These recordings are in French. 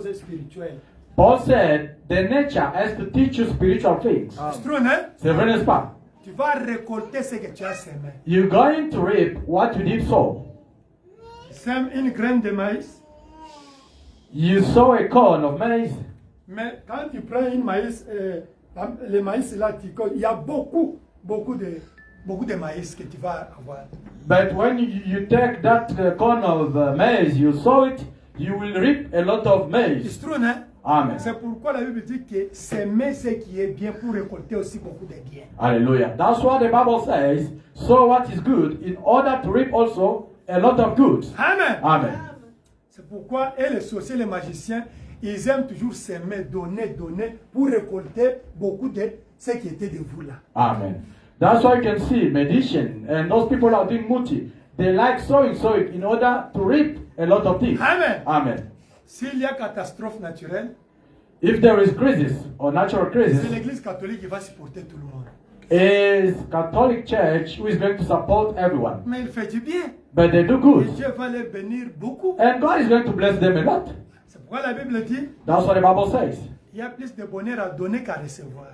choses spirituelles. Paul said, the nature is to teach you spiritual things. C'est true, hein? C'est vrai, n'est-ce pas? Tu vas récolter ce que tu as semé. You're going to reap what you did sow. Sème une graine de maïs, You sow a corn of maize, mais quand tu prends une maïs, le maïs là, il y a beaucoup de maïs que tu vas avoir. but when you take that corn of maize, you sow it, you will reap a lot of maize. C'est true, hein? Amen. C'est pourquoi la Bible dit que s'aimer ce qui est bien pour récolter aussi beaucoup de bien. Hallelujah. That's what the Bible says. Sow what is good in order to reap also a lot of good. Amen. Amen. C'est pourquoi et les sorciers, les magiciens, ils aiment toujours s'aimer, donner pour récolter beaucoup de ce qui était de vous là. Amen. That's why you can see magician and those people are doing muti. They like sowing in order to reap a lot of things. Amen. Amen. S'il y a catastrophe naturelle, If there is crisis or natural c'est crisis, l'Église catholique qui va supporter tout le monde. is Catholic Church who is going to support everyone. Mais il fait du bien. But they do Et good. Dieu va les bénir beaucoup. And God is going to bless them a lot. C'est pourquoi la Bible dit, That's what the Bible says. il y a plus de bonheur à donner qu'à recevoir.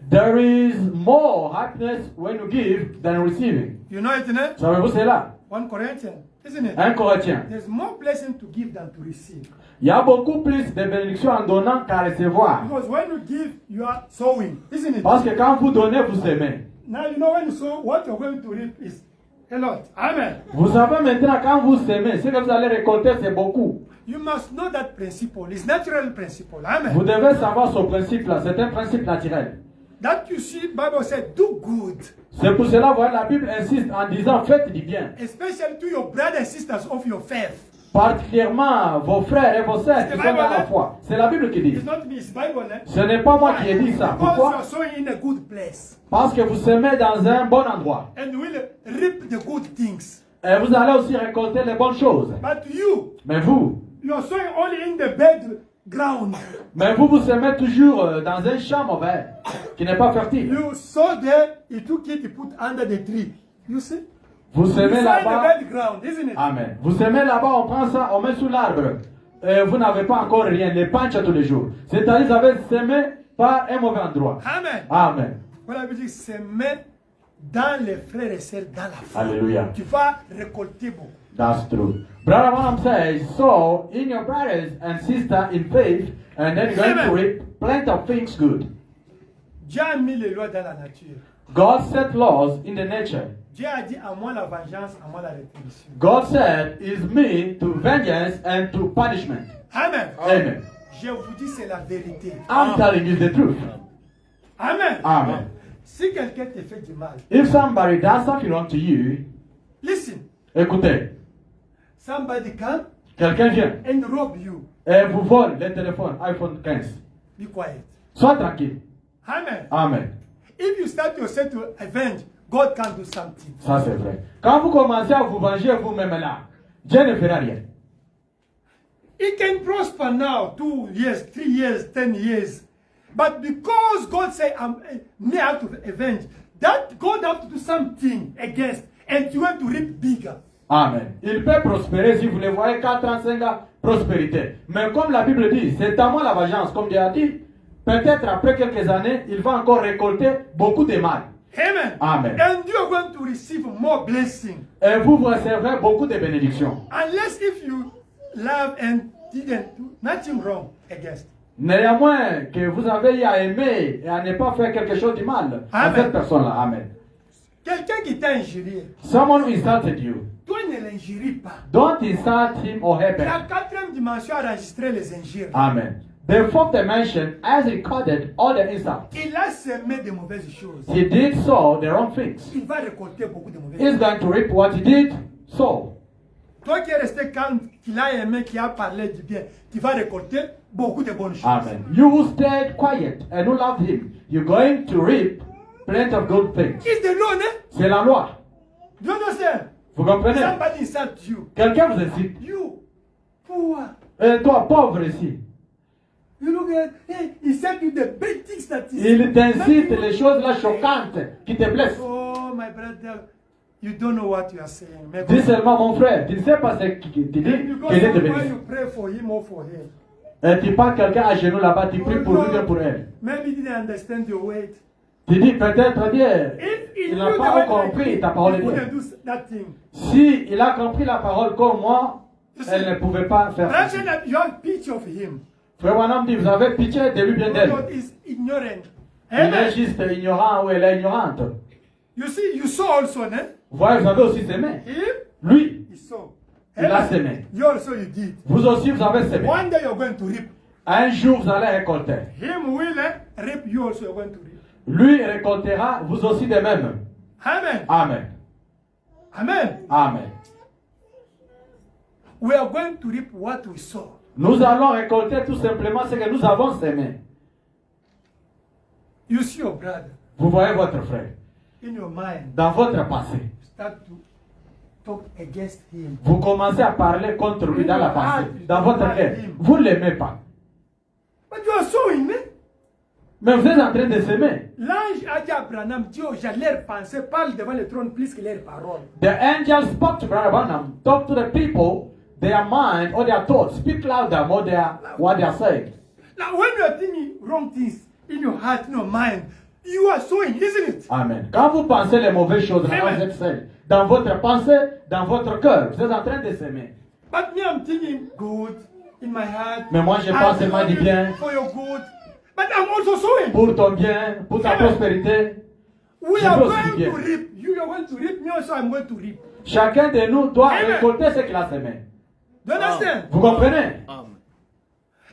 There is more happiness when you give than receiving. You know it, né? Savez-vous cela? 1 Corinthians, isn't it? 1 Corinthiens. There's more blessing to give than to receive. Il y a beaucoup plus de bénédictions en donnant qu'à recevoir. Because when you give, you are sowing, isn't it? Parce que quand vous donnez, vous semez. Now you know when you sow, what you're going to reap is a lot. Amen. Vous savez maintenant quand vous semez, ce que vous allez récolter, c'est beaucoup. You must know that principle. It's natural principle. Amen. Vous devez savoir ce principe-là. C'est un principe naturel. That you see, Bible said, do good. C'est pour cela que la Bible insiste en disant faites du bien. Especially to your brothers and sisters of your faith. Particulièrement vos frères et vos sœurs qui sont dans la foi. C'est la Bible qui dit. It's not me, it's Bible. Eh? Ce n'est pas moi qui ai dit ça. Because you Pourquoi? are sowing in a good place. Parce que vous semez dans un bon endroit. And you will reap the good things. Et vous allez aussi récolter les bonnes choses. But you, Mais vous, you are sowing only in the bad ground. vous semez toujours dans un champ mauvais qui n'est pas fertile. You sow there, you took it, you put under the tree. You see? Vous You semez sow in the là-bas. bad ground, isn't it? Amen. Vous semez là-bas, on prend ça, on met sous l'arbre. Vous n'avez pas encore rien, les panches tous les jours. C'est-à-dire, vous avez semé par un mauvais endroit. Amen. Amen. Voilà, veut dire s'aimer dans les frères et sœurs, dans la foi. Alléluia. Tu vas récolter beaucoup. That's true. Brother Branham says, so in your brothers and sisters in faith, and then you're going to reap plenty of things good. Dieu a mis les lois dans la nature. God set laws in the nature. Dieu a dit à moi la vengeance, à moi la rétribution. God said, is me to vengeance and to punishment. Amen. Amen. Je vous dis, c'est la vérité. I'm telling you the truth. Amen. Amen. Si quelqu'un te fait du mal, If somebody does something wrong to you, listen. écoutez, Somebody come quelqu'un vient and rob you. et vous vole le téléphone iPhone 15. Be quiet. Sois tranquille. Amen. Amen. If you start yourself to avenge, God can do something. Ça c'est vrai. Quand vous commencez à vous venger vous-même là, Dieu ne fera rien. It can prosper now, 2 years, 3 years, 10 years. But because God said, me have to avenge, that God have to do something against, and you have to reap bigger. Amen. Il peut prospérer si vous le voyez 4 ans, 5 ans, prospérité. Mais comme la Bible dit, c'est à moi la vengeance, comme Dieu a dit, peut-être après quelques années, il va encore récolter beaucoup de mal. Amen. Amen. And you are going to receive more blessing. Et vous recevrez beaucoup de bénédictions. Unless if you love and didn't do nothing wrong against. Néanmoins, que vous avez eu à aimer et à ne pas faire quelque chose de mal à Amen. cette personne-là. Amen. Quelqu'un qui t'a injurié, Someone who insulted you, toi ne l'injurie pas. don't insult him or her La back. 4e dimension a enregistré les injures. Amen. The fourth dimension has recorded all the insults. Il a semé de mauvaises choses. He did so the wrong things. Il va récolter beaucoup de mauvaises He's choses. going to reap what he did sow. Toi qui es resté calme, qui l'a aimé, qui a parlé du bien, tu vas récolter beaucoup de bonnes choses. Amen. You who stayed quiet and who loved him, you're going to reap plenty of good things. It's the law, né? C'est la loi. Do you understand? Vous comprenez? Somebody insult you. Quelqu'un vous incite. You, poor. Et toi, pauvre ici. You look at, hey, he said you the big things that is. Il t'incite les choses là choquantes qui te blessent. Oh, my brother, you don't know what you are saying. Dis seulement mon frère, tu ne sais pas ce qu'il dit, And you go qu'il est de somewhere, bénédiction. you pray for him or for her. Et tu pas quelqu'un à genoux là-bas, tu pries pour lui bien pour elle. Maybe he didn't understand your word. Tu dis peut-être bien, If il n'a pas compris ta parole. he wouldn't do that thing. Si il a compris la parole comme moi, elle ne pouvait pas faire ça. Imagine that you have picture of him. Frère Branham dit, vous avez pitié de lui bien d'elle. God is ignorant. Il est Amen. juste ignorant ou elle est ignorante. You see, you saw also, eh? Vous voyez, vous avez aussi semé. Him, Lui, he saw. il a Amen. semé. You also you did. Vous aussi, vous avez semé. One day you're going to reap. Un jour, vous allez récolter. Him will reap. You also you're going to reap. Lui récoltera, vous aussi de même. Amen. Amen. Amen. Amen. We are going to reap what we sow. Nous allons récolter tout simplement ce que nous avons semé. You see your brother Vous voyez votre frère. in your mind. Dans votre passé, Start to talk against him. vous commencez à parler contre lui dans la passé. Dans votre cœur. Vous ne l'aimez pas. But you are sowing, man. Mais vous êtes en train de s'aimer. L'ange a dit à Branham, Dieu, j'ai leur pensée, parle devant le trône plus que leurs paroles. The angel spoke to Brother Branham. Talk to the people, their mind or their thoughts. Speak louder more their, what they are saying. Now, when you are thinking wrong things in your heart, in your mind, you are sowing, isn't it? Amen. Quand vous pensez les mauvaises choses, Amen. vous êtes seul. Dans votre pensée, dans votre cœur, vous êtes en train de s'aimer. But me, I'm thinking good in my heart. Mais moi, je pense seulement du bien. For your good. But I'm also sowing. Pour ton bien, pour ta Amen. prospérité. We Je are veux aussi going bien. to reap. You are going to reap. Me also, I'm going to reap. Chacun de nous doit Amen. récolter ce qu'il a semé. Do you understand? Vous comprenez?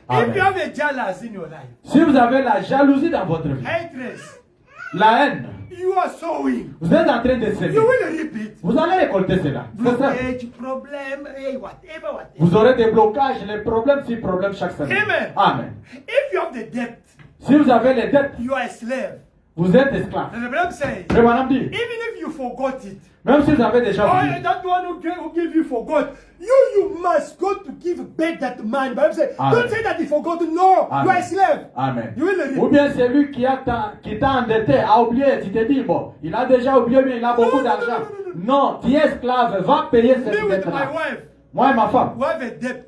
If you Amen. have a jealous in your life, Si vous avez la jalousie dans votre vie, hatred, la haine, you are sowing. vous êtes en train de s'aimer. You will reap it. Vous allez récolter cela. C'est ça. Blockage, problem, whatever. Vous aurez des blocages, les problèmes sur problèmes chaque semaine. Amen. Amen. If you have the debt, Si vous avez les dettes, you are a slave. vous êtes esclave. And the Bible says, Le Branham dit, even if you forgot it, même si vous avez déjà oh, oublié, that one who give you forgot, you must go to give back that man. The Bible says, Amen. don't say that he forgot. No, Amen. you are a slave. Amen. You will reap. Ou bien c'est lui qui t'a endetté, a oublié, tu te dis, bon, il a déjà oublié, mais il a beaucoup Non, d'argent. non, Non, tu es esclave, va payer Me cette with dette-là. my wife, Moi et ma femme, we have a debt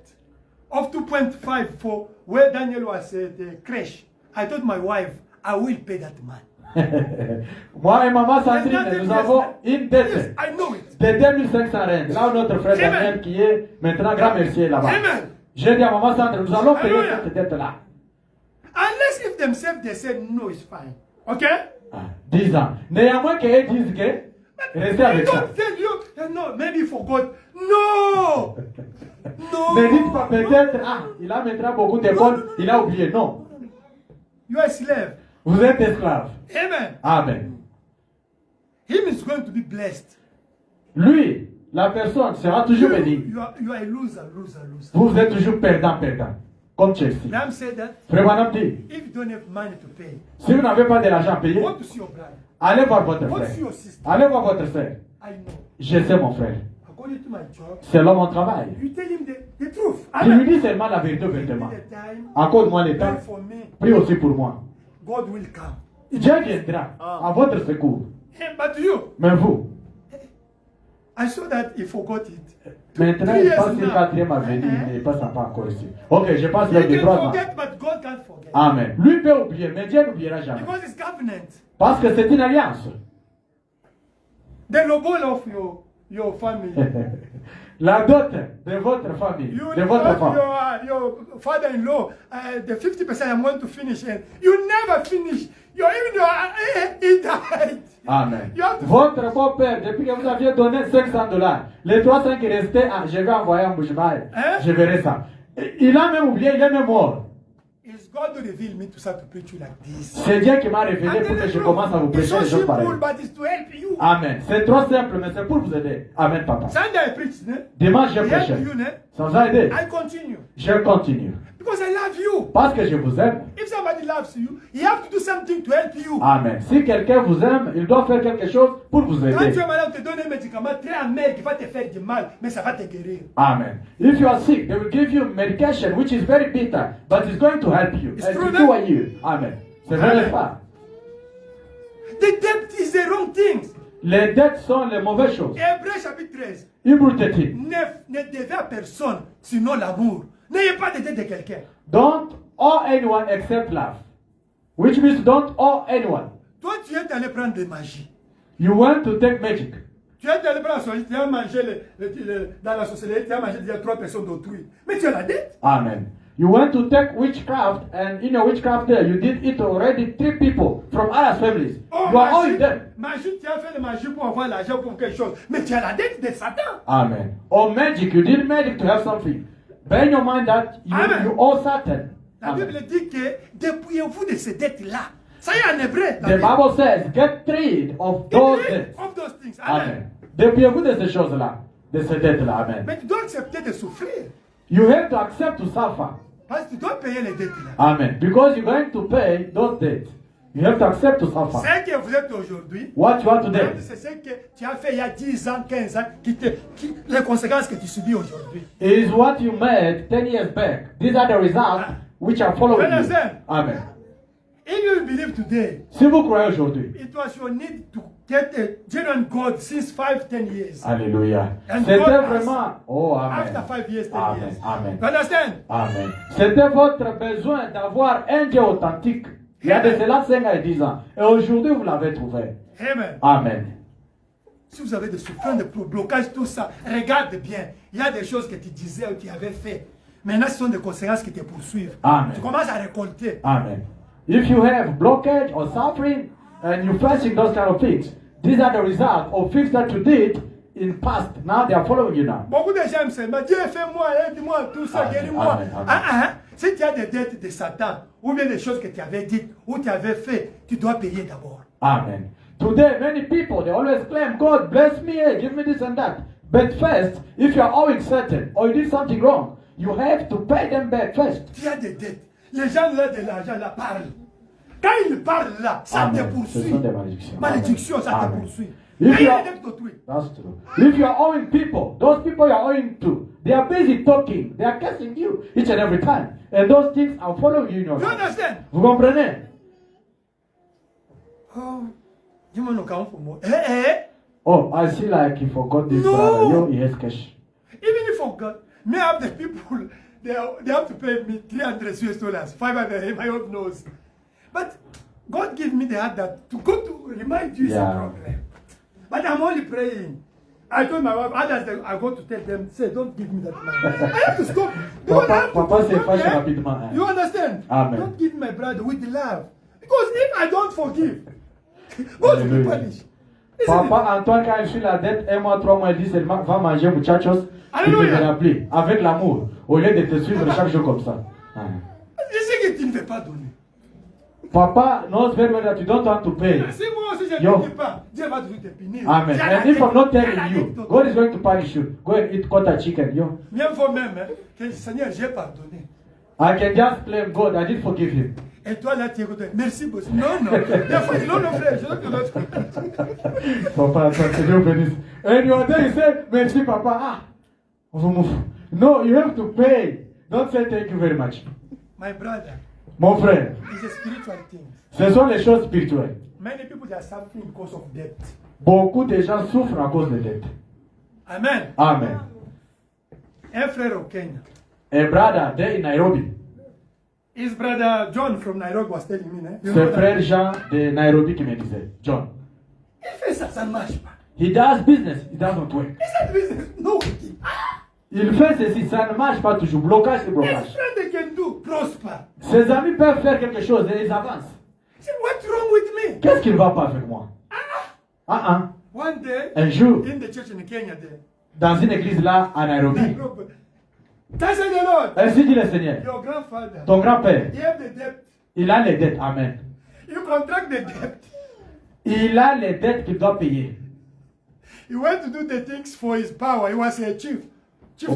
of 2.5 for where Daniel was at the crash. I told my wife, I will pay that man. moi et maman Sandrine, Yes, nous avons une Yes, dette I know it. de 2500 rentes. Là où notre frère Amen. Daniel qui est maintenant grand mercier là-bas. Amen. J'ai dit à maman Sandrine, nous allons payer Alléluia. cette dette-là. Unless if themselves they said no, it's fine. Okay? 10 ans. Néanmoins qu'ils disent que restez They avec ça. don't tell you, no, maybe he forgot. No! No! Ne dites pas peut-être, il a maintenant beaucoup d'écoles, il a oublié. Non. You are a slave. Vous êtes esclave. Amen. Amen. Him is going to be blessed. Lui, la personne sera toujours bénie. You are a loser. Vous êtes toujours perdant. Comme Chelsea. Ram said that Frère Branham dit, if you don't have money to pay, si vous n'avez pas de l'argent à payer, go to see your brother. allez voir votre Go to frère. see your sister. Allez voir votre frère. I know. Je sais mon frère. According to my job, Selon mon travail. you tell him the truth. Je lui Amen. dis seulement la vérité Give me ouvertement. the time. Accorde-moi le temps. Pray for me. Prie aussi pour moi. God will come. Dieu viendra à votre secours. Hey, but you, Mais vous, I saw that he forgot it. maintenant, 3 il years passe le now. quatrième avenue, il ne passe pas encore ici. Ok, je passe You le de can 3 ans. forget, but God can't forget. Amen. Lui peut oublier, mais Dieu n'oubliera jamais. Because it's covenant. Parce que c'est une alliance. The lobol of your family. La dot de votre famille, You de votre told femme. your father-in-law, the 50% I'm going to finish, and you never finish. He died. Amen. You have to- Votre beau-père, depuis que vous aviez donné $500, les 300 qui restaient, je vais envoyer un bouche-maille. Hein? Je verrai ça. Il a même oublié, il est même mort. It's God who revealed me to start to preach you like this. C'est Dieu qui m'a révélé And pour then que je the commence à vous truth, it's prêcher so les choses pareilles. simple, but it's to help you. Amen. C'est trop simple, mais c'est pour vous aider. Amen, papa. Sunday I preached, ne? Dimanche, je I prêchais. help you, ne? Ça vous a aidé? I continue. Je continue. Because I love you. Parce que je vous aime. If somebody loves you, he has to do something to help you. Amen. Si quelqu'un vous aime, il doit faire quelque chose pour vous Quand aider. tu es malade, on te donne un médicament très amer qui va te faire du mal, mais ça va te guérir. Amen. If you are sick, they will give you medication which is very bitter, but it's going to help you. It's And true, to no? cure you. Amen. C'est vrai, Amen. n'est-ce pas? The debt is the wrong things. Les dettes sont les mauvaises choses. Hébreux chapitre 13. Hébreux te dit, Ne devez à personne sinon l'amour. N'ayez pas de dette de quelqu'un. Don't owe anyone except love. Which means don't owe anyone. Toi, tu es allé prendre de magie. You want to take magic. Tu es allé prendre la société, tu as mangé dans la société, tu as mangé déjà 3 personnes d'autrui. Mais tu as la dette. Amen. You want to take witchcraft, and in your witchcraft there, you did it already 3 people from other families. Oh, You are owing them. magie, tu as fait de magie pour avoir l'argent pour quelque chose. Mais tu as la dette de Satan. Amen. Or magic, you did magic to have something. Bear in your mind that Amen. you owe Satan. La Amen. Bible dit que dépouillez-vous de ces dettes-là. Ça y est en hébreu. The Bible says, get rid of those debts. Of those things. Amen. Amen. Dépouillez-vous de ces choses-là, de ces dettes-là. Amen. Mais tu dois accepter de souffrir. You have to accept to suffer. Parce que tu dois payer les dettes-là. Amen. Because you're going to pay those debts. You have to accept to suffer. Ce que vous êtes aujourd'hui, What you are today c'est ce que tu as fait il y a 10 ans, 15 ans, les conséquences que tu subis aujourd'hui. is what you made 10 years back. These are the results which are following you. Understand? Amen. If you believe today, Si vous croyez aujourd'hui, it was your need to get a genuine God since 5, 10 years. Alléluia. And C'était God has- vraiment, oh Amen. After 5 years, 10 Amen. years. Amen. You understand? Amen. C'était votre besoin d'avoir un Dieu authentique. Il y a de cela 5 à 10 ans. Et aujourd'hui, vous l'avez trouvé. Amen. Amen. Si vous avez des souffrances, des blocages, tout ça, regarde bien. Il y a des choses que tu disais ou tu avais fait. Maintenant, ce sont des conséquences qui te poursuivent. Amen. Tu commences à récolter. Amen. If you have blockage or suffering and you're facing those kind of things, these are the results of things that you did in past. Now they are following you now. Beaucoup de gens me disent, Dieu, fais-moi, aide-moi, tout ça, Amen, guéris-moi. amen, amen. Si tu as des dettes de Satan, ou bien des choses que tu avais dites, ou tu avais fait, tu dois payer d'abord. Amen. Today, many people, they always claim, God bless me, hey, give me this and that. But first, if you are owing certain or you did something wrong, you have to pay them back first. Tu as des dettes. Les gens là de l'argent là parlent. Quand ils parlent là, ça Amen. te Ce poursuit. sont des malédictions. Malédiction, ça te Amen. poursuit. If Paye you les are- dettes d'autrui. That's true. If you are owing people, those people you are owing to, they are busy talking, they are cursing you each and every time. And those things are following you in your You life. understand? Vous comprenez? Oh, dis-moi nous quand pour moi. Eh. Oh, I see like he forgot this No. brother. Yo, he has cash. Even if for God, may have the people, they have to pay me $300, 500 in my own nose. But God gave me the heart that to go to remind you is a Yeah. problem. But I'm only praying. I told my wife, others, I go to tell them, say, don't give me that money. I have to stop. Don't Papa- have to Papa s'est stop, fâché eh? rapidement, hein. You understand? Amen. Don't give my brother with love. Because if I don't forgive, God will Hallelujah. punish. Isn't it? Papa Antoine, quand il suit la dette, 1 mois, 3 mois, il dit seulement, va manger muchachos. Il Alléluia. te rappeler avec l'amour, au lieu de te suivre chaque jour comme ça. Hein. Je sais que tu ne veux pas donner. Papa knows very well that you don't want to pay. Si moi aussi je Yo. ne dis pas, Dieu va toujours te punir. Amen. Tu as la And if I'm not dette, tu as telling la you, dette. God is going to punish you. Go and eat quarter chicken. Yo. Mieux vaut même hein, que Seigneur, j'ai pardonné. I can just claim God, I did forgive him. Et toi là, tu es content. Merci beaucoup. Non, non. Des fois, non, frère, je te le Papa, que Dieu bénisse. And you are there, you say, merci papa. Ah, on s'en fout. No, you have to pay. Don't say thank you very much. My brother, Mon frère, it's a spiritual thing. ce sont les choses spirituelles. Many people they are suffering because of debt. Beaucoup de gens souffrent à cause de dettes. Amen. Amen. Un frère au Kenya. A brother there in Nairobi, His brother John from Nairobi was telling me, né? You c'est know that? frère Jean de Nairobi qui me disait, John, Il fait ça, ça ne marche pas. he does business, it doesn't work. Is that business? No working. Il fait ceci, ça ne marche pas toujours. Blocage, c'est His blocage. friend they can do prosper. Ses amis peuvent faire quelque chose et ils avancent. He said, what's wrong with me? Qu'est-ce qui ne va pas avec moi? One day, Un jour, in the church in Kenya, there, dans une église là à Nairobi, Thus said the Lord, ainsi dit le Seigneur, your grandfather, ton grand-père, he have the debt. il a les dettes, amen. You contract the debt. Il a les dettes qu'il doit payer. He went to do the things for his power. He was a chief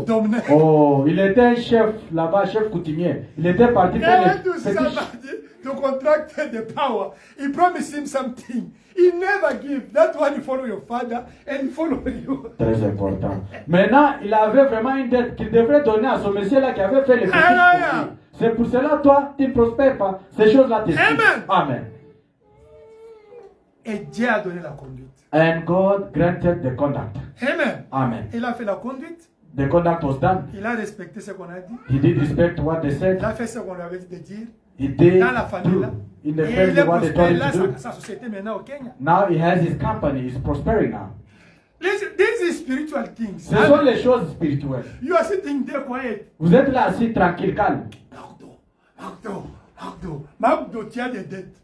dominant. Oh, il était un chef là-bas, chef coutumier. Il était parti He faire went les to petits... somebody to contract the power. He promised him something. He never give. That's why you follow your father and he follow you. Très important. Maintenant, il avait vraiment une dette qu'il devrait donner à ce monsieur-là qui avait fait les petits Alléluia. pour lui. C'est pour cela, toi, tu ne prospères pas. Ces choses-là te suivent. Amen. Amen. Et Dieu a donné la conduite. And God granted the conduct. Amen. Amen. Il a fait la conduite. The conduct was done. Il a respecté ce qu'on a dit. He did respect what they Il said. a fait ce qu'on lui avait dit de dire. He did Dans la famille, là. do in the Et il family est what they prospère told là, him to do. sa société maintenant au Kenya. Now he has his company. He's prospering now. This is spiritual things. Ce sont les choses spirituelles. You are sitting there quiet. Vous êtes là assis tranquille, calme. Magdo, tu as des dettes. Ça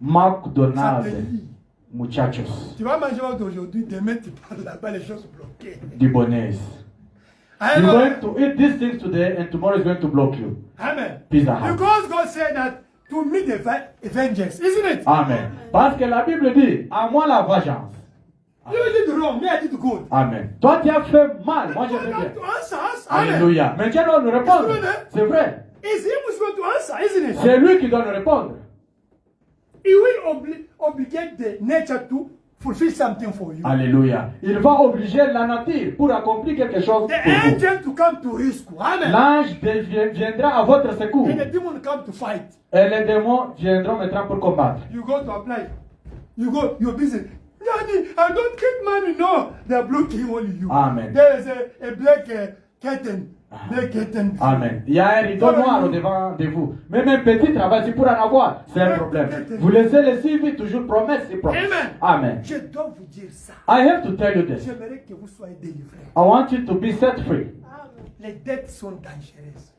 McDonald's, te lie. muchachos, Tu vas manger aujourd'hui, demain tu parles là-bas, les choses bloquées. Dibonese. You're going to eat these things today and tomorrow is going to block you. Amen. Pizza Hut. Because God said that to meet the vengeance, isn't it? Amen. Parce que la Bible dit, à moi la vengeance. You did wrong, me I did good. Amen. Toi tu as fait mal, moi j'ai fait God bien. have to answer us. Amen. Alléluia. Mais Dieu doit nous répondre. C'est vrai. It's him who's going to answer, isn't it? C'est lui qui doit nous répondre. He will obligate the nature to fulfill something for you. Alléluia. Il va obliger la nature pour accomplir quelque chose The pour vous. angel to come to rescue. Amen. L'ange viendra à votre secours. And the demon come to fight. Et les démons viendront maintenant pour combattre. You go to apply. You go, you're busy. Daddy, I don't get money. No, they're blocking only you. Amen. There is a black curtain. Black curtain. Amen. Il y a un rideau noir au devant de vous. Même un petit travail, c'est pour en avoir. C'est un problème. Vous laissez les suivre, toujours promesse, c'est promesse. Amen. Amen. Je dois vous dire ça. I have to tell you this. J'aimerais que vous soyez délivrés. I want you to be set free. Les dettes sont dangereuses.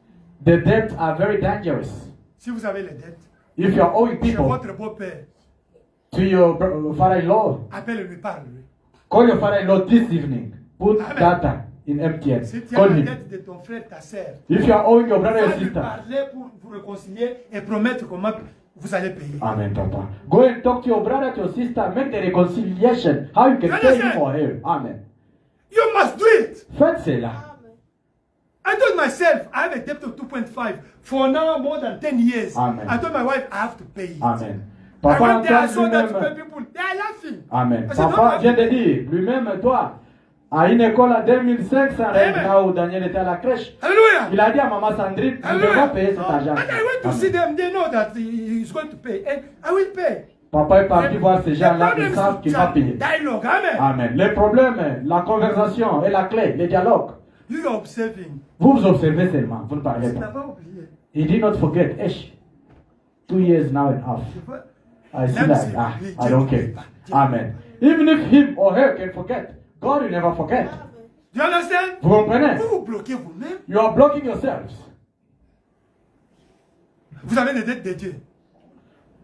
The debts are very dangerous. Si vous avez les dettes, If you are owing chez people votre beau-père, to your father-in-law, appelle-lui, parle-lui. call your father-in-law this evening. Put Amen. data in MTN. Si tu as Call la him. dette de ton frère, ta sœur, If you are owing your brother va and lui sister. parler pour vous réconcilier et promettre comment vous allez payer. Amen, Papa. Go and talk to your brother, to your sister, make the reconciliation. How you can You pay him understand? or her. Amen. You must do it. Faites cela. I told myself I have a debt of 2.5 for now more than 10 years. Amen. I told my wife I have to pay it. Amen. I Papa went there, I saw Antoine that to pay lui-même. people. They are laughing. Amen. I said, Papa "No, vient de I- dire, lui-même, toi, à une école à 2500 Amen. là où Daniel était à la crèche, Hallelujah. il a dit à maman Sandrine, tu Hallelujah. devras payer cet argent. And I went to Amen. see them. They know that he is going to pay. And I will pay. Papa est parti voir ces The gens-là, problem ils is savent qu'il va payer. dialogue. Amen. Amen. Les problèmes, la conversation et la clé, les dialogues. You are observing. Vous observez seulement, vous ne parlez Tu n'as pas. pas oublié. He did not forget. 2 years now and a half. Tu vois? I see Même that. si- Ah, oui, I Dieu don't n'oublie care. pas. Dieu Amen. Even if him or her can forget, God will never forget. Do you understand? Vous comprenez? Vous vous bloquez vous-même. You are blocking yourselves. Vous avez des dettes de Dieu.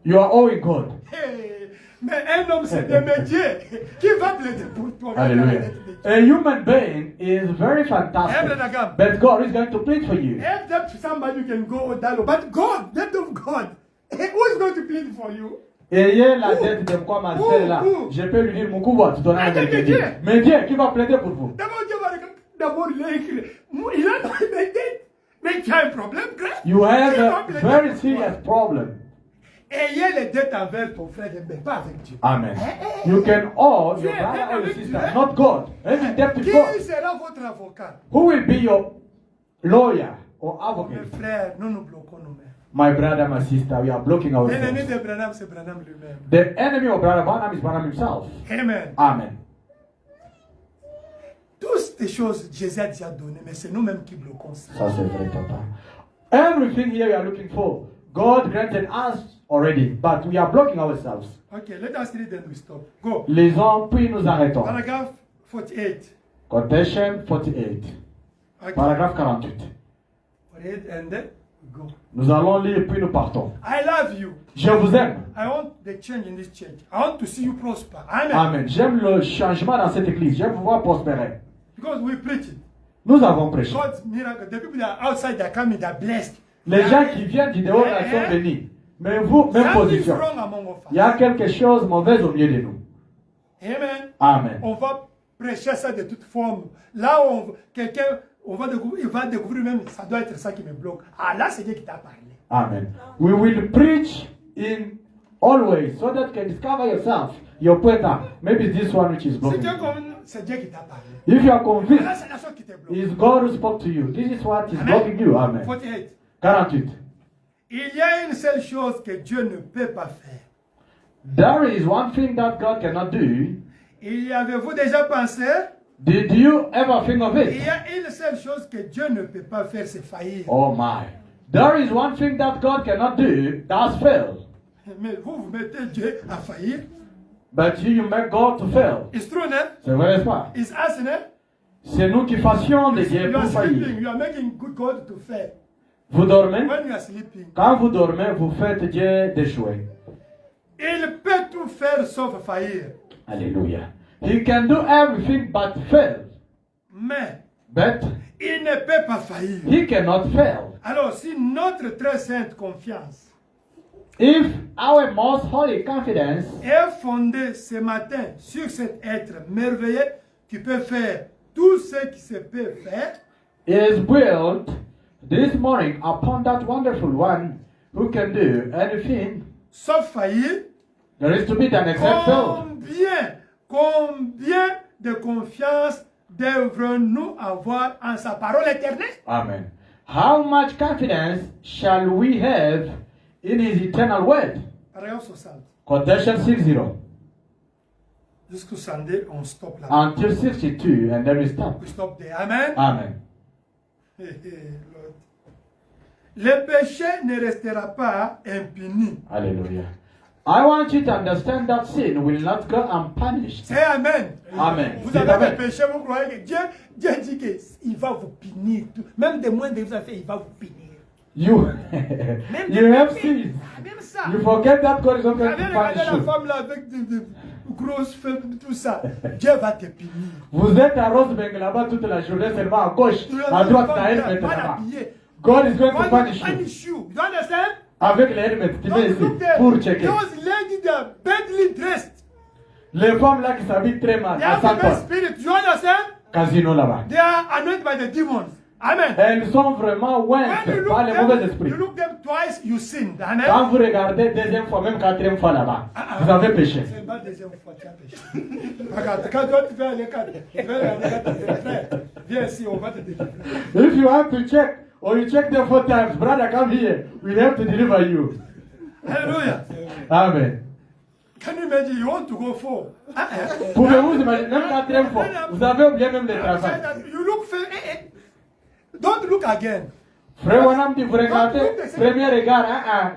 You are owing God. Hey, mais un homme, c'est des métiers. Qui va plaider pour toi? Hallelujah. A human being is very Amen, fantastic, Agam. but God is going to plead for you. If that somebody can go down, but God, that of God, who is going to plead for you? Ayez la dette de quoi, ma sœur, là. Où? Je peux lui dire, mon couple, tu donnes un Attends, métier. Dieu. Mais Dieu, qui va plaider pour vous? D'abord, Dieu va regarder. D'abord, il a écrit. Il a des dettes. Mais tu as un problème grave. You have Qui va a plaider very pour serious toi? problem. Ayez les dettes envers ton frère, mais pas avec Dieu. Amen. You can owe your Dieu, brother or your avec sister, Dieu. not God. Every debt is Qui God. sera votre avocat? Who will be your lawyer or Mes advocate? frères, nous nous bloquons nous-mêmes. My brother, my sister, we are blocking L'ennemi ourselves. de Branham, c'est Branham lui-même. The enemy of brother Branham is Branham himself. Amen. Amen. Toutes ces choses, Jésus a déjà donné, mais c'est nous-mêmes qui bloquons ça. Ça c'est vrai, papa. Everything here we are looking for, God granted us already, but we are blocking ourselves. Okay, let us read and we stop. Go. Lisons, puis nous arrêtons. Paragraph 48. Quotation 48. Okay. Paragraphe 48. Read and then go. Nous allons lire, puis nous partons. I love you. Je vous aime. I want the change in this church. I want to see you prosper. Amen. Amen. J'aime le changement dans cette église. J'aime vous voir prospérer. Because we preach it. Nous avons prêché. God's miracle. The people that are outside, they are coming, they are blessed. Les gens qui viennent du dehors là sont bénis. Mais vous, même Something position. wrong among us. Il y a quelque chose de mauvais au milieu de nous. Amen. Amen. On va prêcher ça de toute forme. Là où quelqu'un, il va découvrir même, ça doit être ça qui me bloque. Ah là, c'est Dieu qui t'a parlé. Amen. We will preach in always so that you can discover yourself, your point. Maybe it's this one which is Si blocking. tu es you. convaincu, c'est Dieu qui t'a parlé. If you are Là, convinced, c'est la chose qui te bloque. it's God who spoke to you. This is what is Amen. blocking you. Amen. 48. 48. Il y a une seule chose que Dieu ne peut pas faire. There is one thing that God cannot do. Y avez-vous déjà pensé? Did you ever think of Il it? y a une seule chose que Dieu ne peut pas faire, c'est faillir. Oh my. There is one thing that God cannot do, that's fail. Mais vous mettez Dieu à faillir. But you make God to fail. It's true, né? C'est vrai, n'est-ce pas? It's us, né? C'est nous qui fassions des dieux You pour are faillir. sleeping. You are making good God to fail. Vous dormez? When you are sleeping, Quand vous dormez, vous faites Dieu d'échouer. il peut tout faire sauf faillir. Alléluia. He can do everything but fail. Mais But il ne peut pas faillir. he cannot fail. Alors, si notre très sainte confiance If our most holy confidence est fondée ce matin sur cet être merveilleux qui peut faire tout ce qui se peut faire, is built this morning upon that wonderful one who can do anything, sauf faillir, there is to be an except fail. combien de confiance devrons-nous avoir en sa parole éternelle? Amen. How much confidence shall we have in his eternal word? Paragraphe 60. Quotation 60. Jusqu'au 62, on stoppe là. Until 62, and then we stop. We stop there. Amen. Amen. Lord. Le péché ne restera pas impuni. Hallelujah. I want you to understand that sin will not go unpunished. C'est Amen. Amen. Vous C'est avez Amen. des péchés, vous croyez que Dieu dit qu'il va vous punir. Même des moindres que vous avez fait, il va vous punir. You, Même you des have péchés. sins. Ah, même ça. You forget that God is not Vous going avez to regardé punish la you. femme là avec des grosses feuilles, tout ça. Dieu va te punir. Vous êtes à Rosebank là-bas toute la journée, seulement à gauche, à droite, la helmet là-bas. God is going to punish you. Punish you. You understand? Avec les helmets, tu mets Don't look ici there. pour checker. Those ladies, they are badly dressed. Les femmes là qui s'habillent très mal, They à have the bad 100 spirit. You understand? casino là-bas. They are anointed by the demons. Amen. Elles sont vraiment When ointes you par look les mauvais them, esprits. you look them twice, you sin. Quand Amen. vous regardez deuxième fois, même quatrième fois là-bas, vous avez péché. C'est pas la deuxième fois que tu as péché. Regarde, quand toi tu vas aller tu vas regarder frère. Viens ici, on va te délivrer. If you have to check, or you check them 4 times, brother, come here. We have to deliver you. Hallelujah. Amen. Can you imagine you want to go for? Pouvez-vous imaginer, même quatrième fois, vous avez oublié même le travail. You look fair. Don't look again. Frère Wanam dit, vous regardez, premier regard,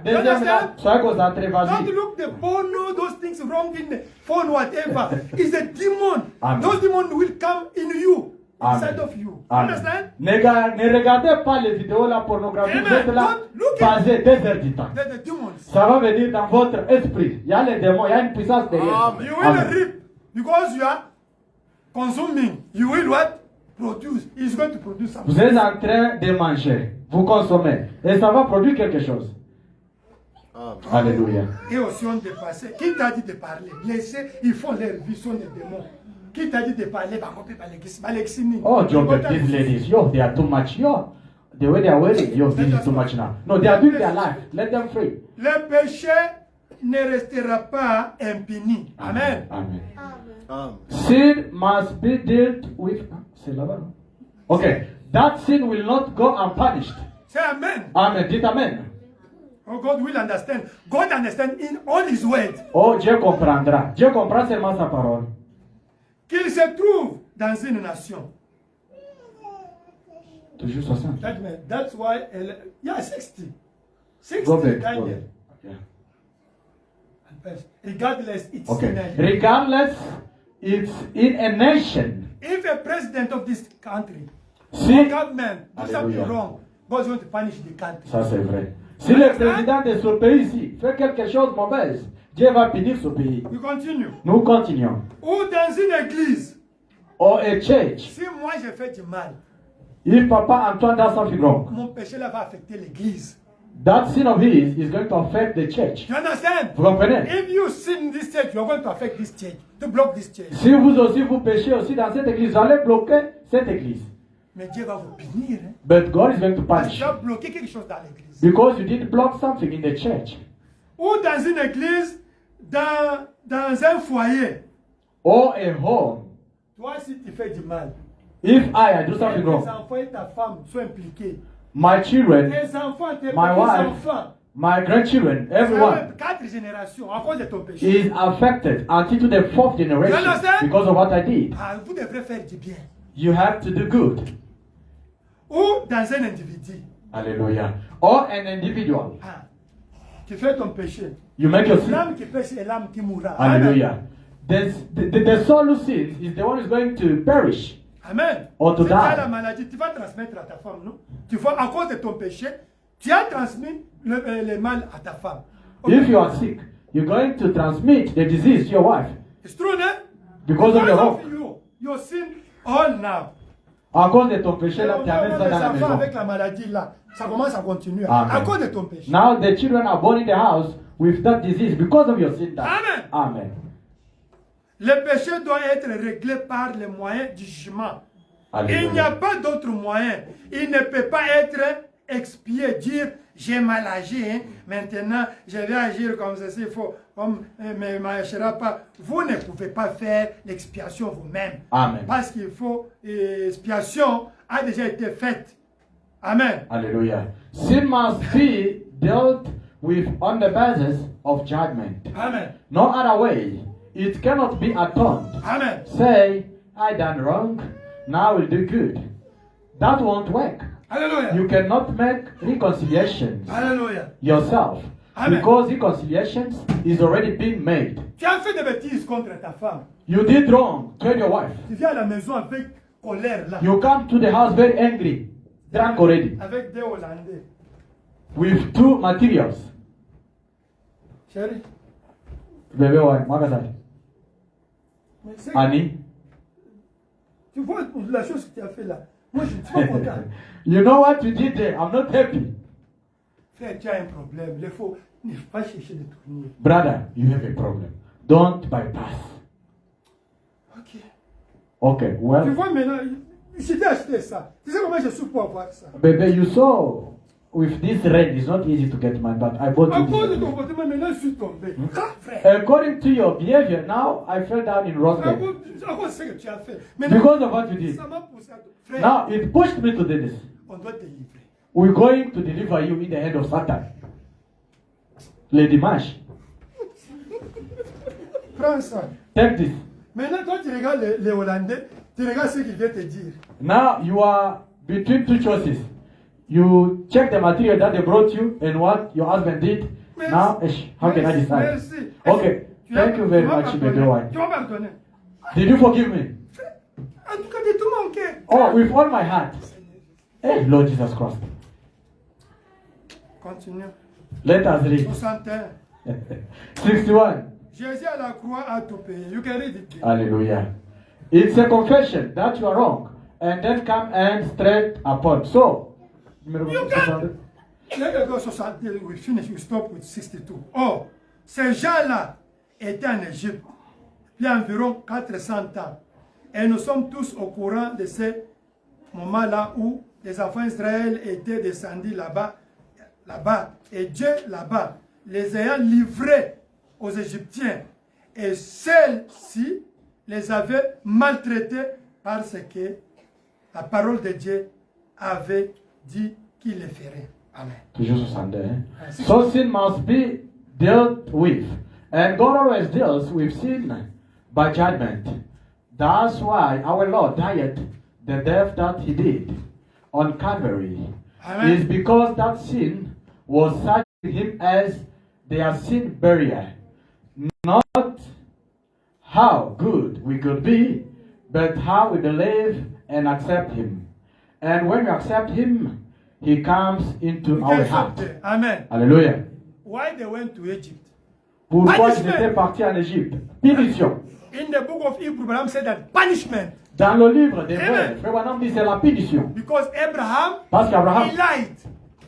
deuxième regard, soyez concentré, Don't vas-y. look the porno, those things wrong in the phone, whatever. It's a demon. Amen. Those demons will come in you, inside Amen. of you. Amen. Understand? Ne regardez pas les vidéos, la pornographie, Amen. vous êtes là, Don't look at- basé 2 heures du temps. They're the demons. Ça va venir dans votre esprit. Il y a les démons, il y a une puissance derrière. You will Amen. reap because you are consuming. You will what? Produce. He's going to produce something. Vous êtes en train de manger, vous consommez, et ça va produire quelque chose. Alléluia. Et aussi on dépassé. Qui t'a dit de parler? Laissez, ils font leur vie, sont des démons. Qui t'a dit de parler? Oh, Job, these ladies, yo, they are too much, yo. The way they are wearing, yo, this is too much now. No, they are doing their life. Let them free. Le péché ne restera pas impuni. Amen. Amen. Amen. Sin must be dealt with. C'est là-bas, non? Okay, that sin will not go unpunished. Say amen. Amen. Dites amen. Oh, God will understand. God understands in all his words. Oh, Dieu comprendra. Dieu comprend seulement sa parole. Qu'il se trouve dans une nation. Toujours 60. That's why, yeah, 60. 60 Go back. Go Daniel. back. Yeah. Regardless, it's Okay. in a- Regardless, it's in a nation. If a president of this country, Si, or government, do something Alléluia. wrong, God is going to punish the country. Ça c'est vrai. Si le président de ce pays-ci fait quelque chose de mauvais, Dieu va punir ce pays. We continue. Nous continuons. Ou dans une église, Or a church, si moi j'ai fait du mal, if Papa Antoine does something wrong, mon péché là va affecter l'église. that sin of his is going to affect the church. You understand? Vous comprenez? If you sin in this church, you are going to affect this church, to block this church. Si vous aussi vous péchez aussi dans cette église, vous allez bloquer cette église. Mais Dieu va vous punir. Hein? But God is going to Parce punish que tu you. as bloqué quelque chose dans l'église. Because you did block something in the church. Ou dans une église, dans un foyer. Or a home. Toi, si tu fais du mal, If I do something tes wrong, enfants et ta femme sont impliqués. my children, Tes enfants, tes My wife. petits-enfants My grandchildren, everyone 4 générations à cause de ton péché. is affected until to the 4th generation You understand? because of what I did. Ah, vous devrez faire du bien. You have to do good. Ou dans un individu. Hallelujah. Or an individual. Ah, tu fais ton péché. You make your sin. L'âme qui pêche est l'âme qui mourra. Hallelujah. The soul who sins is the one who's going to perish. Amen. Or to Si tu as die. la maladie, tu vas transmettre à ta femme, non? Tu vois, à cause de ton péché, tu as transmis le mal à ta femme. If you are sick, you're going to transmit the disease to your wife It's true, no? because of your wrong. Your sin all now. À cause de ton péché, Et là, on tu voit amènes ça les dans la enfants maison. avec la maladie là, ça commence à continuer. Amen. À cause de ton péché. Now the children are born in the house with that disease because of your sin. Amen. Amen. Le péché doit être réglé par les moyens du jugement. Alléluia. Il n'y a pas d'autre moyen. Il ne peut pas être expié, dire j'ai mal agi, hein. Maintenant je vais agir comme ceci, il faut, comme ne marchera pas. Vous ne pouvez pas faire l'expiation vous-même. Amen. Parce qu'il faut, l'expiation a déjà été faite. Amen. Hallelujah. Sin must be dealt with on the basis of judgment. Amen. No other way. It cannot be atoned. Amen. Say, I done wrong, now I will do good. That won't work. Alléluia. You cannot make reconciliations Alléluia. yourself. Amen. Because reconciliations is already been made. Tu as fait des bêtises contre ta femme. You did wrong, tell your wife. Tu viens à la maison avec colère là. You come to the house very angry, drunk already, Avec des Hollandais. with 2 materials. Chérie, Bébé, ouais, moi, ça. mais c'est- Annie, tu vois la chose que tu as fait là. Moi, je ne suis pas content. you know what you did there? I'm not happy. Frère, tu as un problème. Il faut ne pas chercher de tourner. Brother, you have a problem. Don't bypass. Ok. Okay, Tu well, vois maintenant, je t'ai acheté ça. Tu sais comment je suis pour avoir ça? baby, you saw with this rain, it's not easy to get mine, but I bought À cause de you ton this. comportement, maintenant je suis tombé. Ah, frère. According to your behavior, now I fell down in À Roswell. cause de ce que tu as fait. Maintenant, Because of what you did. ça m'a poussé à frère, Now it pushed me to do this. on doit te livrer. We're going to deliver you in the hand of Satan. Le dimanche. Prends ça. Take this. Maintenant, toi, tu regardes les Hollandais, tu regardes ce qu'ils viennent te dire. Now you are between 2 choices. You check the material that they brought you and what your husband did. Merci. Now, how can I decide? Merci. Okay. Tu Thank as- you very tu m'as much, pardonné. baby wife. Tu m'as pardonné. Did you forgive me? En tout cas, de tout mon cœur. Oh, with all my heart. Hey, Lord Jesus Christ. Continue. Let us read. 61. 61. Jésus à la croix a tout payé. You can read it. Hallelujah. It's a confession that you are wrong. And then come and straight upon. So, numéro You 62. Let us go 62. We finish. We stop with 62. Oh, ces gens-là étaient en Égypte, il y a environ 400 ans. Et nous sommes tous au courant de ces moments-là où les enfants d'Israël étaient descendus là-bas, et Dieu là-bas, les ayant livrés aux Égyptiens. Et celles-ci les avaient maltraités parce que la parole de Dieu avait dit qu'il les ferait. Amen. Toujours 62. So sin must be dealt with. And God always deals with sin by judgment. That's why our Lord died the death that he did on Calvary. Amen. Is because that sin was such to him as their sin barrier. Not how good we could be, but how we believe and accept him. And when we accept him, he comes into We our can heart. stop there. Amen. Alléluia. Why they went to Egypt? Pourquoi ils Punishment. étaient partis en Égypte? Punition. In the book of Hebrew, Abraham said that punishment. Dans le livre des Amen. Frères, Frère Branham dit c'est la punition. Because Abraham, Parce qu'Abraham he lied.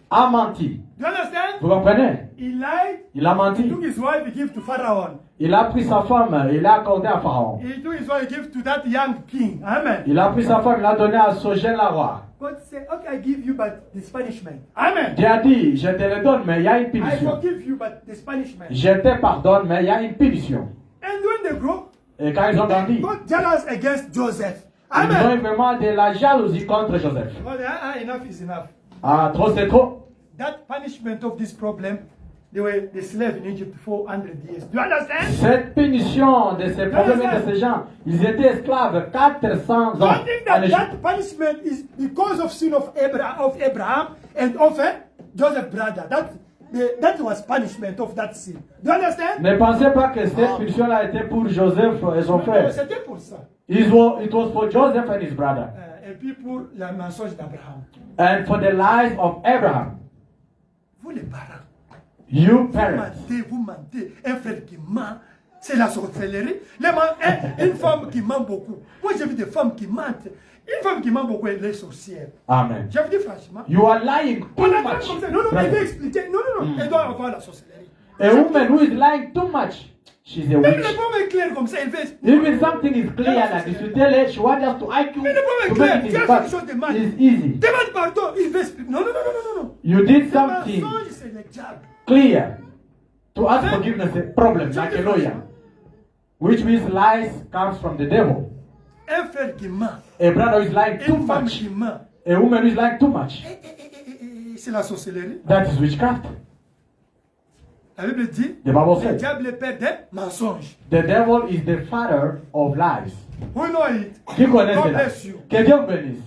a menti. Do you understand? Vous comprenez? He lied. Il a He menti. took his wife, he gave to Pharaoh. Il a pris sa femme, il l'a accordé à Pharaon. He took his wife, he gave to that young king. Amen. Il a pris sa femme, il l'a donnée à ce jeune roi. God said, okay, I give you, but this punishment. Amen. Dieu a dit, je te le donne, mais il y a une I punition. forgive you, but this punishment. Je te pardonne, mais il y a une punition. And when they grow, Et quand ils ont grandi, God jealous against Joseph. ils ont eu Amen. vraiment de la jalousie contre Joseph. God, enough is enough. Ah, trop c'est trop. that punishment of this problem, they were the slave in Egypt for 400 years. Do you understand? Cette punition de ces problèmes et de ces gens, ils étaient esclaves 400 ans. Don't think that that punishment is because of sin of Abraham and of Joseph's brother. That was punishment of that sin. Do you understand? Ne pensez pas que cette punition-là était pour Joseph et son frère. C'était pour ça. It was for Joseph and his brother. Et puis pour le mensonge d'Abraham. And for the lies of Abraham. Vous les parents. You parents. Vous mentez. Un frère qui ment, c'est la sorcellerie. Une femme qui ment beaucoup. Moi, j'ai vu des femmes qui mentent. Une femme qui ment beaucoup, elle est sorcière. Amen. Je vous dis franchement. You are lying too much. Non, elle veut expliquer. Non. Elle doit avoir la sorcellerie. A woman who is lying too much, she's a Même witch. le pomme est clair comme ça, elle veut expliquer. Even something is clear like this, you tell her, she wants us to IQ Mais le pomme est to clair. make Tu it as back. quelque chose de mal. It's easy. Demande pardon, il veut expliquer. Non. You did Le something mensonge, c'est le diable. clear to ask forgiveness, a problem like a lawyer, which means lies comes from the devil. Un frère qui ment. A brother who is lying too Une femme much, qui ment. a woman who is lying too much, C'est la sorcellerie. that is witchcraft. La Bible dit, The Bible le says diable est père des mensonges. the devil is the father of lies. We know it. Qui connaît God cela? bless you. Que Dieu vous bénisse.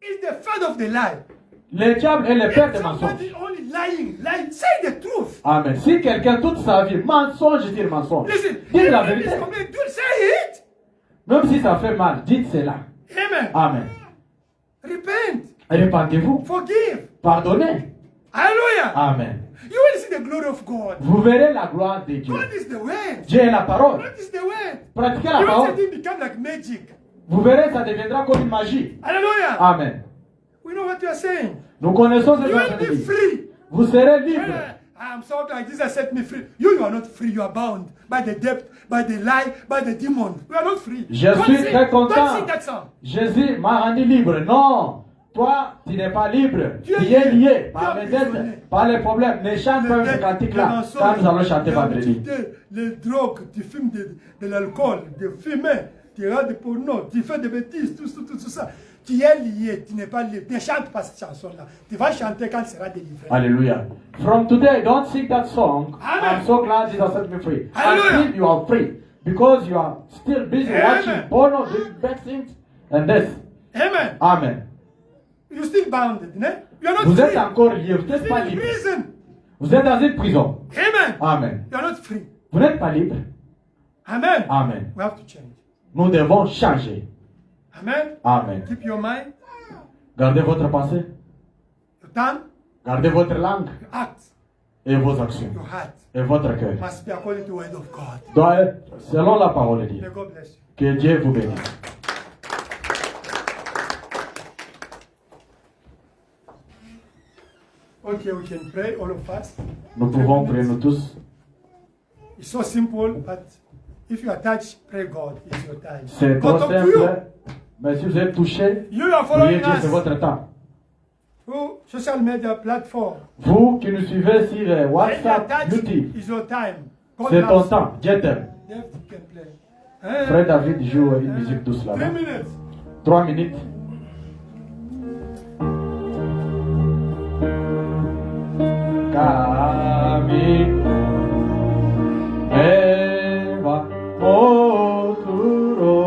He's the father of the lie. Le diable est le père des If mensonges. somebody only lying, say the truth. Amen. Si quelqu'un toute sa vie mensonge dire mensonge, Listen, dites la if vérité. it's complete, do say it. Même si ça fait mal, dites cela. Amen. Amen. Repent. Répentez-vous. Forgive. Pardonnez. Hallelujah. Amen. You will see the glory of God. Vous verrez la gloire de Dieu. God is the word. Dieu est la parole. God is the word. Pratiquez la You will parole. see it become like magic. Vous verrez, ça deviendra comme une magie. Hallelujah. Amen. We know what you are saying. Nous connaissons ce You que will ça be veut dire. free. Vous serez libre. I'm so glad Jesus set me free. You are not free. You are bound by the debt, by the lie, by the demon. You are not free. Je Don't suis sing- très Don't content. sing that song. Jésus m'a rendu libre. Non. Toi, tu n'es pas libre. Tu Tu es es lié par Tu es les dettes, prisonnier. par les problèmes. Ne chante pas ce cantique-là quand nous allons chanter vendredi. Les drogues, tu fumes de l'alcool, de fumer, tu regardes des pornos, tu fais des bêtises, tout ça. Tu es lié, tu n'es pas lié. Ne chante pas cette chanson-là. Tu vas chanter quand tu seras délivré. Hallelujah. From today, don't sing that song. Amen. I'm so glad Jesus set me free. Hallelujah. Until you are free. Because you are still busy Amen. watching porno, doing bad things, and this. Amen. Amen. You're still bounded, ne? You're not Vous free. êtes encore lié, vous You're n'êtes pas still in libre. prison. Vous êtes dans une prison. Amen. Amen. You're not free. Vous n'êtes pas libre. Amen. Amen. We have to change. Nous devons changer. Amen. Amen. Keep your mind, Gardez votre pensée, your tongue, gardez votre langue your act, et vos actions your heart et votre cœur. must be according to the word of God. Doit être selon la parole de Dieu. May God bless you. Que Dieu vous bénisse. Okay, we can pray, all of us. Nous pouvons prier nous tous. It's so simple, but if you are touched, pray God. It's your time. C'est God trop talk to you. simple. Mais si vous êtes touché, You are priez following Dieu, c'est us votre temps. through social media platform. Vous qui nous suivez sur If you are WhatsApp, touched, YouTube, it's your time. God c'est ton loves you. temps. Dieu t'aime. Left, you can play. Frère David joue une musique douce 3 là-bas. minutes. 3 minutes. Camino Eva Oturo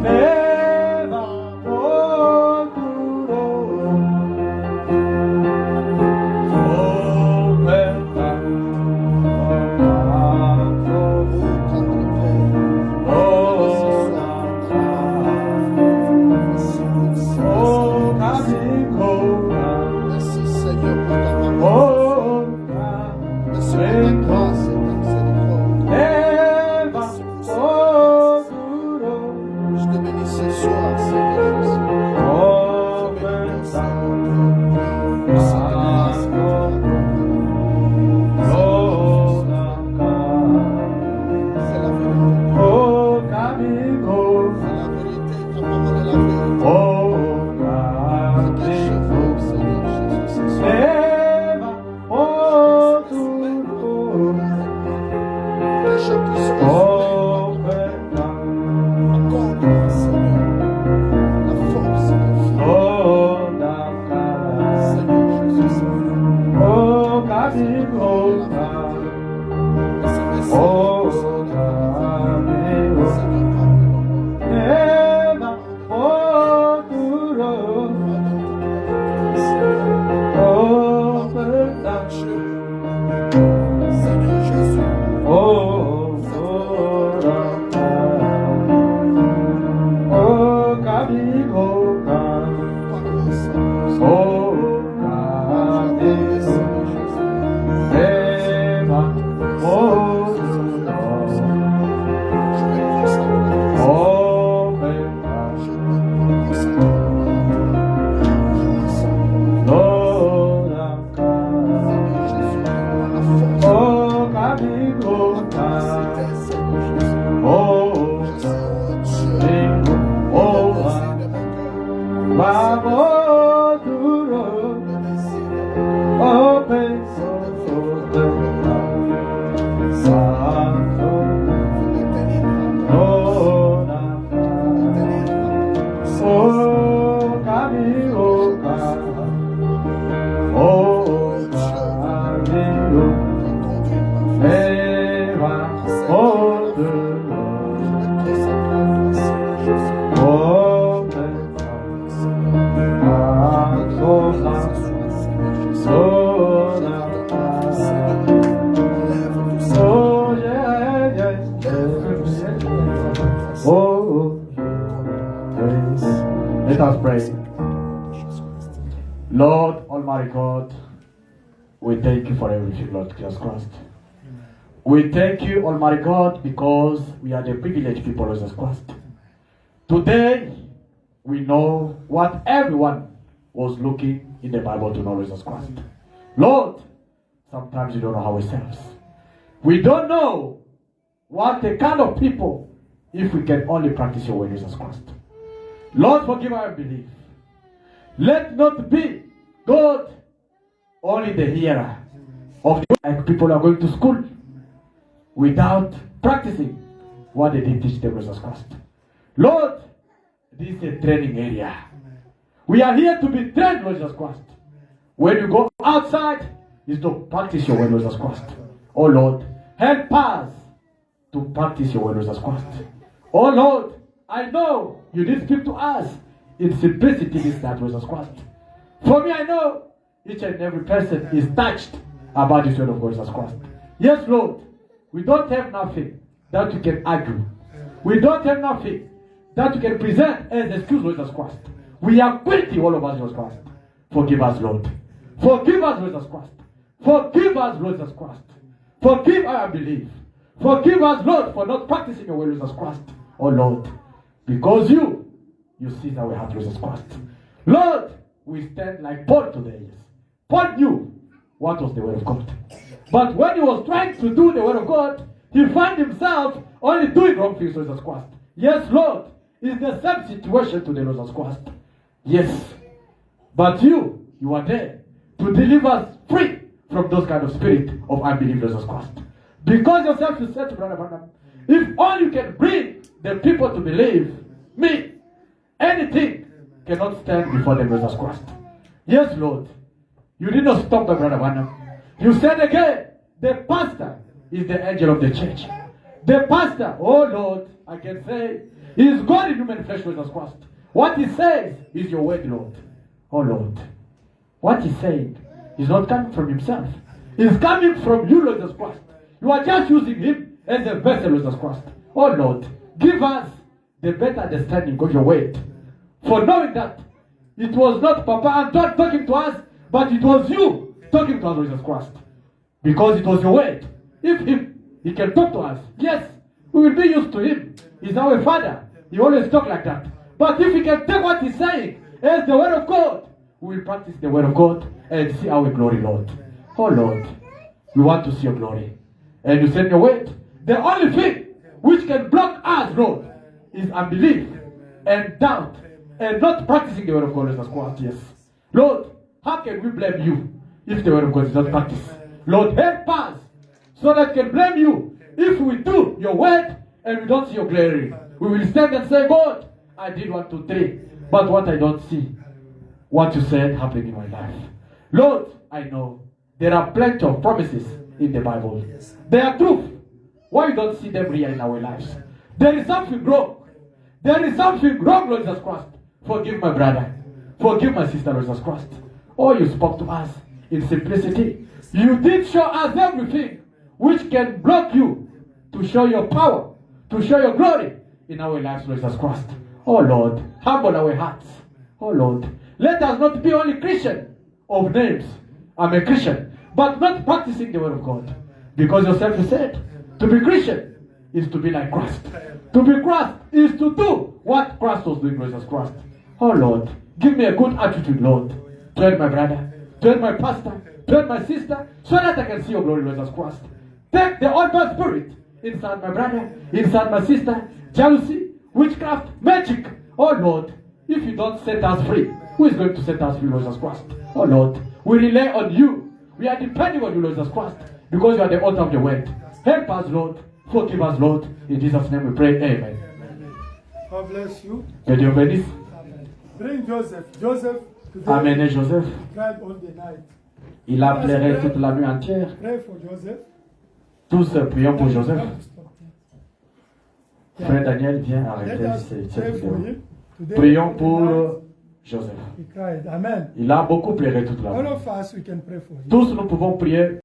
Eva Let us pray. Lord Almighty God, we thank you for everything, Lord Jesus Christ. We thank you, Almighty God, because we are the privileged people of Jesus Christ. Today, we know what everyone was looking in the Bible to know Jesus Christ. Lord, sometimes we don't know ourselves. We don't know what the kind of people if we can only practice your way, Jesus Christ. Lord, forgive our unbelief. Let not be, God, only the hearer of the like people are going to school without practicing what they did teach them, Jesus Christ. Lord, this is a training area. We are here to be trained, Lord Jesus Christ. When you go outside, is to practice your way, Lord Jesus Christ. Oh Lord, help us to practice your way, Lord Jesus Christ. Oh Lord, I know you did speak to us in simplicity this night, Lord Jesus Christ. For me, I know each and every person is touched about this word of God, Jesus Christ. Yes, Lord, we don't have nothing that we can argue. We don't have nothing that we can present as excuse, Lord Jesus Christ. We are guilty, all of us, Jesus Christ. Forgive us, Lord. Forgive us, Lord Jesus Christ. Forgive us, Lord Jesus Christ. Forgive our unbelief. Forgive us, Lord, for not practicing your way, Lord Jesus Christ. Oh Lord, because you see our heart, Lord Jesus Christ. Lord, we stand like Paul today. Paul knew what was the word of God. But when he was trying to do the word of God, he found himself only doing wrong things, Lord Jesus Christ. Yes, Lord, it's the same situation today, Lord Jesus Christ. Yes. But you are there to deliver us free from those kind of spirit of unbelief, Lord Jesus Christ. Because yourself you said to Brother Branham, if all you can bring the people to believe me, anything cannot stand before the Lord Jesus Christ. Yes, Lord. You did not stop the Brother Branham. You said again, the pastor is the angel of the church. The pastor, oh Lord, I can say, is God in human flesh, Lord Jesus Christ. What he says is your word, Lord. Oh Lord. What he's saying is not coming from himself. It's coming from you, Lord Jesus Christ. You are just using him as a vessel, Lord Jesus Christ. Oh Lord, give us the better understanding of your word. For knowing that it was not Papa Anton talking to us, but it was you talking to us, Lord Jesus Christ. Because it was your word. If he can talk to us, yes, we will be used to him. He's our father. He always talk like that. But if he can take what he's saying as the word of God, we will practice the word of God and see our glory, Lord. Oh Lord, we want to see your glory. And you said your word. The only thing which can block us, Lord, is unbelief and doubt and not practicing the word of God, Jesus Christ. Yes. Lord, how can we blame you if the word of God is not practiced? Lord, help us so that we can blame you if we do your word and we don't see your glory. We will stand and say, God, I did 1, 2, 3, but what I don't see, what you said happening in my life. Lord, I know there are plenty of promises in the Bible. They are truth. Why you don't see them real in our lives? There is something wrong. There is something wrong, Lord Jesus Christ. Forgive my brother. Forgive my sister, Lord Jesus Christ. Oh, you spoke to us in simplicity. You did show us everything which can block you to show your power, to show your glory in our lives, Lord Jesus Christ. Oh Lord, humble our hearts. Oh Lord, let us not be only Christian of names. I'm a Christian, but not practicing the word of God. Because yourself you said, to be Christian is to be like Christ. To be Christ is to do what Christ was doing, Jesus Christ. Oh Lord, give me a good attitude, Lord, to help my brother, to help my pastor, to help my sister, so that I can see your glory, Jesus Christ. Take the Holy Spirit inside my brother, inside my sister, jealousy, witchcraft, magic. Oh Lord, if you don't set us free, who is going to set us free, Jesus Christ? Oh Lord, we rely on you. We are depending on you, Jesus Christ, because you are the author of the word. Help us, Lord. Forgive us, Lord. In Jesus' name we pray. Amen. God bless you. Que Dieu bénisse. Amen. Bring Joseph. Joseph today Amenez Joseph. cried all the night. Il a pleuré toute la nuit entière. Pray for Joseph. Tous prions pour You Joseph. have to stop it. Frère Daniel, viens Let arrêter us cette pray for vidéo. him. Today, Prions all the pour night, Joseph. he cried. Amen. Il a beaucoup pleuré toute la All nuit. of us, we can pray for him. Tous nous pouvons prier